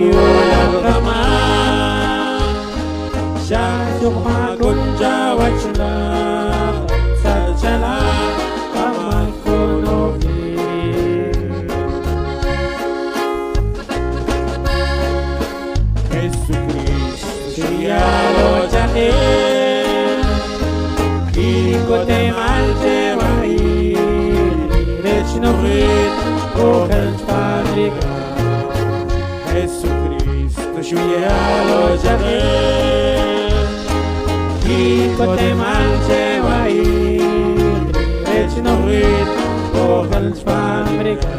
Yulagama Shashukma Kunja Vachna Sajala Kamakunovi Jesus Christ Shiyalo Jane Kikote Malte Vai Rechino Rit Kokens Padriga Jesus Cristo Shiyalo Jane Kikote Malte Vai Rechino Rit Kokens Padriga